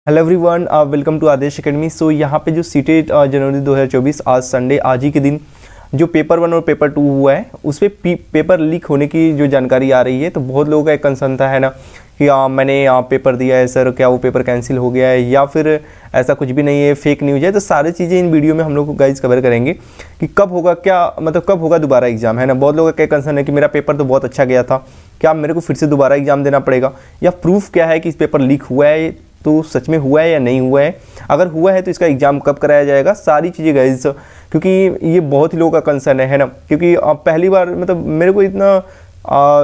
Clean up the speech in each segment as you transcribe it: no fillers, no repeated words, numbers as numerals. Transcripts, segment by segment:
Hello everyone, welcome to Aadesh academy. So यहाँ पे जो सीटेट जनवरी 2024 आज संडे, आज ही के दिन जो पेपर 1 और पेपर 2 हुआ है उस पर पेपर लीक होने की जो जानकारी आ रही है, तो बहुत लोगों का एक कंसर्न था है ना कि मैंने पेपर दिया है सर, क्या वो पेपर कैंसिल हो गया है या फिर ऐसा कुछ भी नहीं है, फेक न्यूज़ है। तो सारी चीज़ें इन वीडियो में हम लोग गाइज कवर करेंगे कि कब होगा, क्या मतलब कब होगा दोबारा एग्जाम, है ना। बहुत लोगों का क्या कंसर्न है कि मेरा पेपर तो बहुत अच्छा गया था, क्या मेरे को फिर से दोबारा एग्जाम देना पड़ेगा, या प्रूफ क्या है कि इस पेपर लीक हुआ है तो सच में हुआ है या नहीं हुआ है, अगर हुआ है तो इसका एग्ज़ाम कब कराया जाएगा, सारी चीज़ें गाइज, क्योंकि ये बहुत ही लोगों का कंसर्न है ना। क्योंकि पहली बार मतलब मेरे को इतना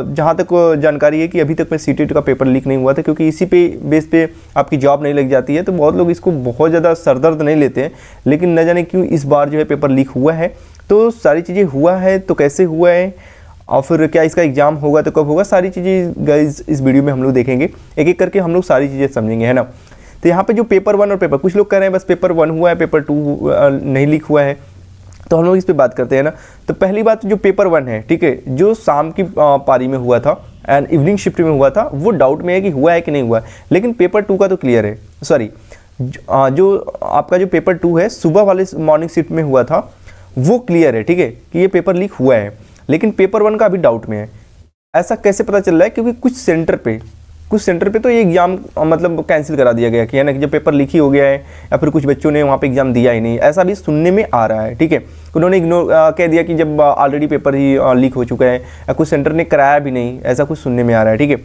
जहाँ तक जानकारी है कि अभी तक मैं सीटेट का पेपर लीक नहीं हुआ था, क्योंकि इसी पे बेस पे आपकी जॉब नहीं लग जाती है, तो बहुत लोग इसको बहुत ज़्यादा सरदर्द नहीं लेते हैं। लेकिन न जाने क्यों इस बार जो है पेपर लीक हुआ है। तो सारी चीज़ें हुआ है तो कैसे हुआ है और फिर क्या इसका एग्जाम होगा तो कब होगा, सारी चीज़ें गाइज इस वीडियो में हम लोग देखेंगे, एक एक करके हम लोग सारी चीज़ें समझेंगे, है ना। तो यहाँ पे जो पेपर 1 और पेपर, कुछ लोग कह रहे हैं बस पेपर 1 हुआ है, पेपर 2 नहीं लीक हुआ है, तो हम लोग इस पे बात करते हैं ना। तो पहली बात, जो पेपर 1 है, ठीक है, जो शाम की पारी में हुआ था एंड इवनिंग शिफ्ट में हुआ था, वो डाउट में है कि हुआ है कि नहीं हुआ है। लेकिन पेपर 2 का तो क्लियर है, सॉरी जो आपका जो पेपर 2 है सुबह वाले मॉर्निंग शिफ्ट में हुआ था वो क्लियर है, ठीक है, कि ये पेपर लीक हुआ है। लेकिन पेपर 1 का अभी डाउट में है। ऐसा कैसे पता चल रहा है? क्योंकि कुछ सेंटर पे तो ये एग्जाम मतलब कैंसिल करा दिया गया कि है ना, कि जब पेपर लीक ही हो गया है या फिर कुछ बच्चों ने वहाँ पे एग्जाम दिया ही नहीं, ऐसा भी सुनने में आ रहा है, ठीक है। उन्होंने इग्नोर कह दिया कि जब ऑलरेडी पेपर ही लीक हो चुका है, या कुछ सेंटर ने कराया भी नहीं, ऐसा कुछ सुनने में आ रहा है, ठीक है।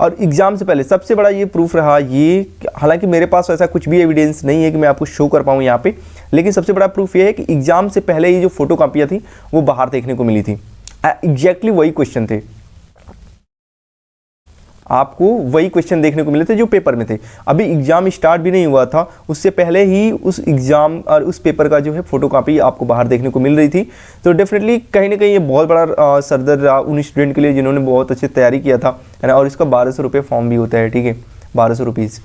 और एग्जाम से पहले सबसे बड़ा ये प्रूफ रहा ये, हालांकि मेरे पास ऐसा कुछ भी एविडेंस नहीं है कि मैं आपको शो कर पाऊँ यहाँ पे, लेकिन सबसे बड़ा प्रूफ ये है कि एग्जाम से पहले ही जो फोटो कॉपियाँ थी वो बाहर देखने को मिली थी। एग्जैक्टली वही क्वेश्चन थे, आपको वही क्वेश्चन देखने को मिले थे जो पेपर में थे। अभी एग्जाम स्टार्ट भी नहीं हुआ था, उससे पहले ही उस एग्जाम और उस पेपर का जो है फोटोकॉपी आपको बाहर देखने को मिल रही थी। तो डेफिनेटली कहीं ना कहीं ये बहुत बड़ा सरदर्द रहा उन स्टूडेंट के लिए जिन्होंने बहुत अच्छी तैयारी किया था, है ना। और इसका 1200 रुपये फॉर्म भी होता है, ठीक है, 1200 रुपीज़।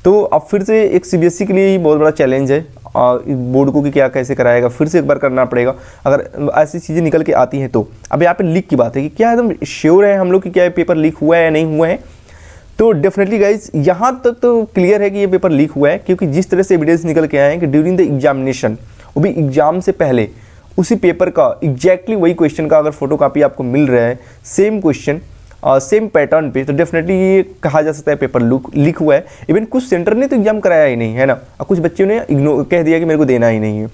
तो अब फिर से एक सीबीएसई के लिए ही बहुत बड़ा चैलेंज है बोर्ड को कि क्या कैसे कराएगा, फिर से एक बार करना पड़ेगा अगर ऐसी चीज़ें निकल के आती हैं तो। अब यहाँ पे लीक की बात है कि क्या एकदम श्योर है हम लोग कि क्या ये पेपर लीक हुआ है या नहीं हुआ है। तो डेफिनेटली गाइज यहाँ तक तो क्लियर है कि ये पेपर लीक हुआ है, क्योंकि जिस तरह से एविडेंस निकल के आए हैं कि ड्यूरिंग द एग्जामिनेशन, वो भी एग्जाम से पहले, उसी पेपर का एग्जैक्टली वही क्वेश्चन का अगर फोटोकॉपी आपको मिल रहा है, सेम क्वेश्चन सेम पैटर्न पे, तो डेफिनेटली ये कहा जा सकता है पेपर लीक हुआ है। इवन कुछ सेंटर ने तो एग्जाम कराया ही नहीं, है ना, और कुछ बच्चों ने इग्नोर कह दिया कि मेरे को देना ही नहीं है।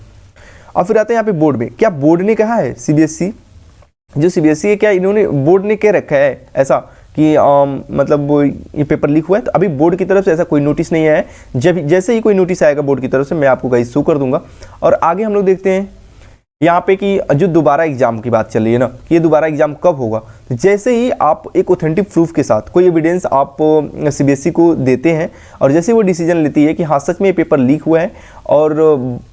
और फिर आते हैं यहाँ पे बोर्ड में, क्या बोर्ड ने कहा है, सीबीएसई जो सीबीएसई है, क्या इन्होंने बोर्ड ने कह रखा है ऐसा कि मतलब ये पेपर लीक हुआ है? तो अभी बोर्ड की तरफ से ऐसा कोई नोटिस नहीं आया है। जब जैसे ही कोई नोटिस आएगा बोर्ड की तरफ से मैं आपको गाइस शो कर दूंगा। और आगे हम लोग देखते हैं यहाँ पे कि जो दोबारा एग्जाम की बात चल रही है ना, कि ये दोबारा एग्जाम कब होगा। तो जैसे ही आप एक ऑथेंटिक प्रूफ के साथ कोई एविडेंस आप सीबीएसई को देते हैं और जैसे वो डिसीजन लेती है कि हाँ सच में ये पेपर लीक हुआ है और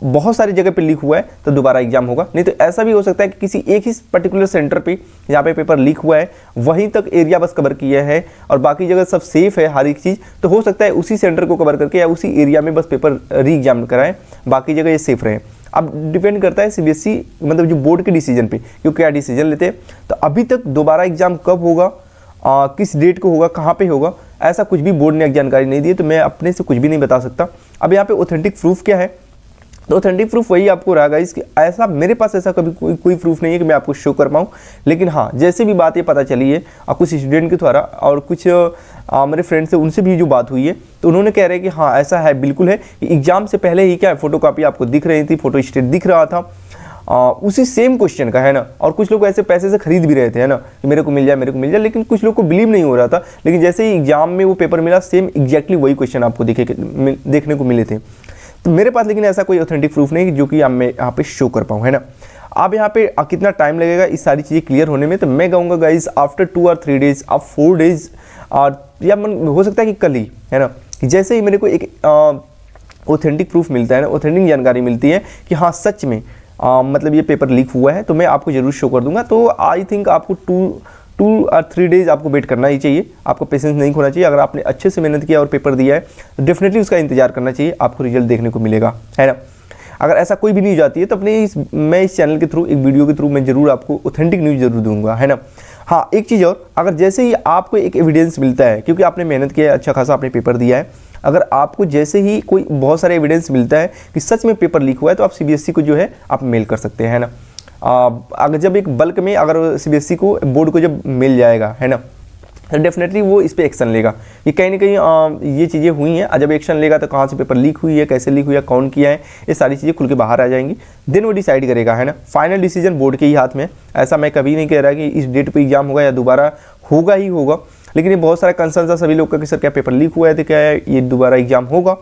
बहुत सारी जगह पे लीक हुआ है, तो दोबारा एग्जाम होगा। नहीं तो ऐसा भी हो सकता है कि किसी एक ही पर्टिकुलर सेंटर पे जहाँ पे पेपर लीक हुआ है वहीं तक एरिया बस कवर किया है और बाकी जगह सब सेफ है हर एक चीज़, तो हो सकता है उसी सेंटर को कवर करके या उसी एरिया में बस पेपर री एग्जाम कराएं, बाकी जगह ये सेफ रहे। अब डिपेंड करता है सीबीएसई मतलब जो बोर्ड के डिसीजन पे, क्योंकि क्या डिसीजन लेते हैं। तो अभी तक दोबारा एग्जाम कब होगा, किस डेट को होगा, कहाँ पे होगा, ऐसा कुछ भी बोर्ड ने जानकारी नहीं दी है, तो मैं अपने से कुछ भी नहीं बता सकता। अब यहाँ पे ऑथेंटिक प्रूफ क्या है, तो ऑथेंटिक प्रूफ वही आपको रहेगा इसकी, ऐसा मेरे पास ऐसा कभी कोई प्रूफ नहीं है कि मैं आपको शो कर पाऊँ। लेकिन हाँ, जैसे भी बात ये पता चली है और कुछ स्टूडेंट के द्वारा और कुछ मेरे फ्रेंड्स से उनसे भी जो बात हुई है, तो उन्होंने कह रहे हैं कि हाँ ऐसा है, बिल्कुल है कि एग्जाम से पहले ही क्या फोटोकॉपी आपको दिख रही थी, फोटो स्टेट दिख रहा था उसी सेम क्वेश्चन का, है ना। और कुछ लोग ऐसे पैसे से खरीद भी रहे थे, है ना, कि मेरे को मिल जाए मेरे को मिल जाए, लेकिन कुछ लोग को बिलीव नहीं हो रहा था। लेकिन जैसे ही एग्जाम में वो पेपर मिला, सेम एग्जैक्टली वही क्वेश्चन आपको देखने को मिले थे। तो मेरे पास लेकिन ऐसा कोई ऑथेंटिक प्रूफ नहीं जो कि मैं यहाँ पे शो कर पाऊँ, है ना। अब यहाँ पे कितना टाइम लगेगा इस सारी चीज़ें क्लियर होने में, तो मैं कहूँगा गाइज आफ्टर 2 और 3 डेज, अब 4 डेज या हो सकता है कि कल ही, है ना, कि जैसे ही मेरे को एक ऑथेंटिक प्रूफ मिलता है ना, ऑथेंटिक जानकारी मिलती है कि हाँ सच में मतलब ये पेपर लीक हुआ है, तो मैं आपको ज़रूर शो कर दूंगा। तो आई थिंक आपको 2 और 3 डेज आपको वेट करना ही चाहिए, आपको पेशेंस नहीं खोना चाहिए। अगर आपने अच्छे से मेहनत किया और पेपर दिया है तो डेफिनेटली उसका इंतजार करना चाहिए, आपको रिजल्ट देखने को मिलेगा, है ना। अगर ऐसा कोई भी न्यूज़ आती है तो मैं इस चैनल के थ्रू, एक वीडियो के थ्रू मैं ज़रूर आपको ऑथेंटिक न्यूज़ ज़रूर दूंगा, है ना। हाँ, एक चीज़ और, अगर जैसे ही आपको एक एविडेंस मिलता है, क्योंकि आपने मेहनत किया है, अच्छा खासा आपने पेपर दिया है अगर आपको जैसे ही कोई बहुत सारे एविडेंस मिलता है कि सच में पेपर लीक हुआ है तो आप सीबीएसई को जो है आप मेल कर सकते हैं, है ना। अगर जब एक बल्क में अगर सीबीएसई को बोर्ड को जब मिल जाएगा, है ना, तो डेफिनेटली वो इस पर एक्शन लेगा कि कहीं ना कहीं ये चीज़ें हुई हैं। जब एक्शन लेगा तो कहाँ से पेपर लीक हुई है, कैसे लीक हुई है, कौन किया है, ये सारी चीज़ें खुल के बाहर आ जाएंगी। देन वो डिसाइड करेगा, है ना। फाइनल डिसीजन बोर्ड के ही हाथ में। ऐसा मैं कभी नहीं कह रहा कि इस डेट पे एग्जाम होगा या दोबारा होगा ही होगा, लेकिन ये बहुत सारा कंसर्न था सभी लोग का कि सर क्या पेपर लीक हुआ है तो क्या है ये दोबारा एग्जाम होगा।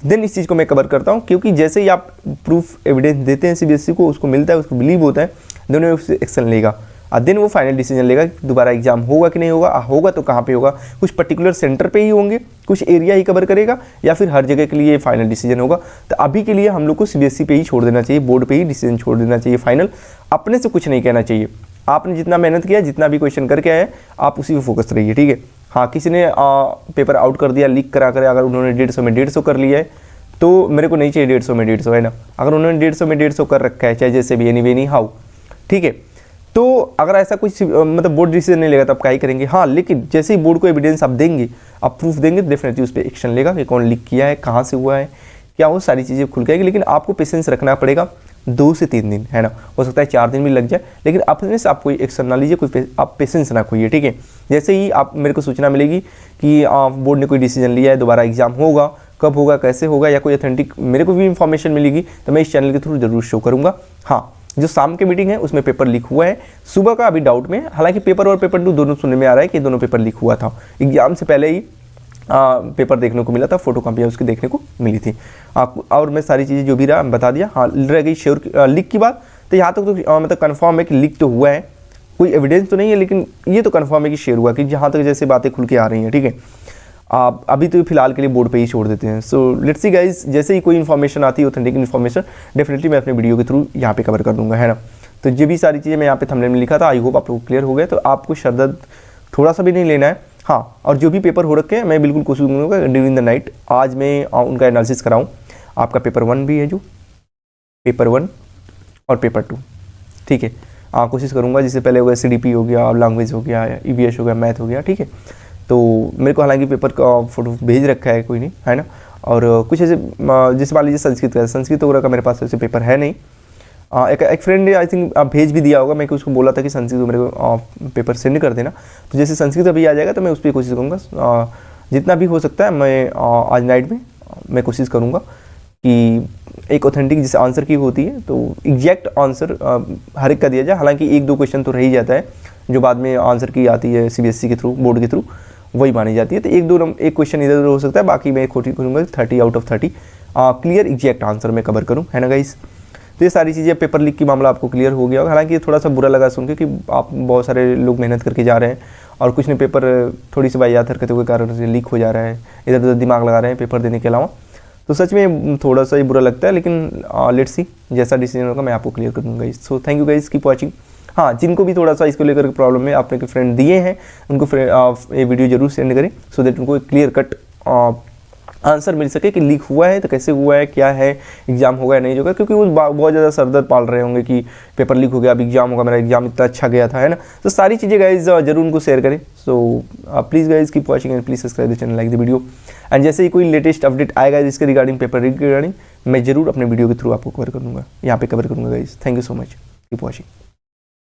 देन इस चीज़ को मैं कवर करता हूँ, क्योंकि जैसे ही आप प्रूफ एविडेंस देते हैं सीबीएसई को, उसको मिलता है, उसको बिलीव होता है, देन वो उससे एक्शन लेगा और देन वो फाइनल डिसीजन लेगा कि दोबारा एग्जाम होगा कि नहीं होगा, होगा तो कहाँ पे होगा। कुछ पर्टिकुलर सेंटर पे ही होंगे, कुछ एरिया ही कवर करेगा, या फिर हर जगह के लिए फाइनल डिसीजन होगा। तो अभी के लिए हम लोग को सीबीएसई पे ही छोड़ देना चाहिए, बोर्ड पे ही डिसीजन छोड़ देना चाहिए फाइनल। अपने से कुछ नहीं कहना चाहिए। आपने जितना मेहनत किया, जितना भी क्वेश्चन करके आए, आप उसी पे फोकस रहिए, ठीक है। हाँ, किसी ने पेपर आउट कर दिया लीक करा कर, अगर उन्होंने 150 में 150 कर लिया है तो मेरे को नहीं चाहिए 150 में 150, है ना। अगर उन्होंने 150 में 150 कर रखा है, चाहे जैसे भी एनी वे नहीं हाउ, ठीक है। तो अगर ऐसा कुछ मतलब बोर्ड डिसीजन नहीं लेगा तो आप क्या ही करेंगे। हाँ, लेकिन जैसे ही बोर्ड को एविडेंस आप देंगे, आप प्रूफ देंगे, तो डेफिनेटली उस पर एक्शन लेगा कि कौन लीक किया है, कहाँ से हुआ है, क्या वो सारी चीज़ें खुल जाएगी। लेकिन आपको पेशेंस रखना पड़ेगा 2 से 3 दिन, है ना। हो सकता है 4 दिन भी लग जाए, लेकिन अपने से आप कोई एक्शन ना लीजिए, कोई आप पेशेंस ना खोइए, ठीक है। जैसे ही आप मेरे को सूचना मिलेगी कि बोर्ड ने कोई डिसीजन लिया है, दोबारा एग्जाम होगा, कब होगा, कैसे होगा, या कोई ऑथेंटिक मेरे को भी इंफॉर्मेशन मिलेगी, तो मैं इस चैनल के थ्रू जरूर शो करूँगा। हाँ, जो शाम की मीटिंग है उसमें पेपर लीक हुआ है, सुबह का अभी डाउट में। हालांकि पेपर और पेपर 2 दोनों सुनने में आ रहा है कि दोनों पेपर लीक हुआ था। एग्जाम से पहले ही पेपर देखने को मिला था, फोटो कॉपियाँ उसकी देखने को मिली थी। और मैं सारी चीज़ें जो भी रहा बता दिया। हाँ, रह गई श्योर लीक की बात, तो यहाँ तक तो मतलब कन्फर्म है कि लीक तो हुआ है, कोई एविडेंस तो नहीं है, लेकिन ये तो कन्फर्म है कि शेयर हुआ, कि जहाँ तक जैसे बातें खुल के आ रही हैं, ठीक है। अभी तो फिलहाल के लिए बोर्ड पे ही छोड़ देते हैं। सो लेट्स सी गाइस, जैसे ही कोई इन्फॉर्मेशन आती है, ऑथेंटिक इन्फॉर्मेशन, डेफिनेटली मैं अपने वीडियो के थ्रू यहाँ पे कवर कर दूंगा, है ना। तो ये भी सारी चीज़ें मैं यहाँ पे थंबनेल में लिखा था, आई होप आप लोग क्लियर हो गए। तो आपको शरदर्द थोड़ा सा भी नहीं लेना है। हाँ, और जो भी पेपर हो रखे हैं मैं बिल्कुल कोशिश करूँगा ड्यूरिंग द नाइट आज मैं उनका एनालिसिस कराऊँ। आपका पेपर 1 भी है, जो पेपर 1 और पेपर 2, ठीक है। कोशिश करूँगा, जिससे पहले हो गया CDP हो गया, लैंग्वेज हो गया, EVS हो गया, मैथ हो गया, ठीक है। तो मेरे को हालांकि पेपर का फोटो भेज रखा है कोई नहीं, है ना। और कुछ ऐसे जैसे मान लीजिए संस्कृत वगैरह का मेरे पास ऐसे पेपर है नहीं। एक फ्रेंड ने आई थिंक भेज भी दिया होगा, मैं उसको बोला था कि संस्कृत मेरे को पेपर सेंड कर देना। तो जैसे संस्कृत अभी आ जाएगा तो मैं उस पर कोशिश करूँगा, जितना भी हो सकता है मैं आज नाइट में मैं कोशिश करूँगा कि एक ऑथेंटिक जैसे आंसर की होती है तो एग्जैक्ट आंसर हर एक का दिया जाए। हालांकि 1-2 क्वेश्चन तो रह ही जाता है, जो बाद में आंसर की आती है सीबीएसई के थ्रू, बोर्ड के थ्रू, वही मानी जाती है। तो 1 क्वेश्चन इधर उधर हो सकता है, बाकी मैं कोशिश करूँगा 30 out of 30 clear exact answer मैं कवर करूँ, है ना गाइस। तो ये सारी चीज़ें, पेपर लीक की मामला आपको क्लियर हो गया होगा। हालांकि थोड़ा सा बुरा लगा सुन के कि आप बहुत सारे लोग मेहनत करके जा रहे हैं और कुछ ने पेपर थोड़ी सी वाहियात हरकतों के कारण से लीक हो जा रहा है, इधर उधर दिमाग लगा रहे हैं पेपर देने के अलावा। तो सच में थोड़ा सा ही बुरा लगता है, लेकिन लेट्स सी जैसा डिसीजन होगा मैं आपको क्लियर कर दूँगा। So thank you guys, keep watching. हाँ, जिनको भी थोड़ा सा इसको लेकर प्रॉब्लम है, आपने फ्रेंड दिए हैं, उनको ये वीडियो जरूर सेंड करें, सो दैट उनको क्लियर कट आंसर मिल सके कि लीक हुआ है तो कैसे हुआ है, क्या है, एग्जाम होगा या नहीं होगा। क्योंकि वो बहुत ज़्यादा सरदर्द पाल रहे होंगे कि पेपर लीक हो गया, अब एग्जाम होगा, मेरा एग्जाम इतना अच्छा गया था, है ना। तो सारी चीज़ें गाइज जरूर उनको शेयर करें। So please guys keep watching and please subscribe the channel, like the video. And जैसे ही कोई लेटेस्ट अपडेट आएगा इसके रिगार्डिंग, पेपर रिगार्डिंग, मैं जरूर अपने वीडियो के थ्रू आपको कवर करूँगा, यहाँ पे कवर करूँगा guys. Thank you so much, keep watching.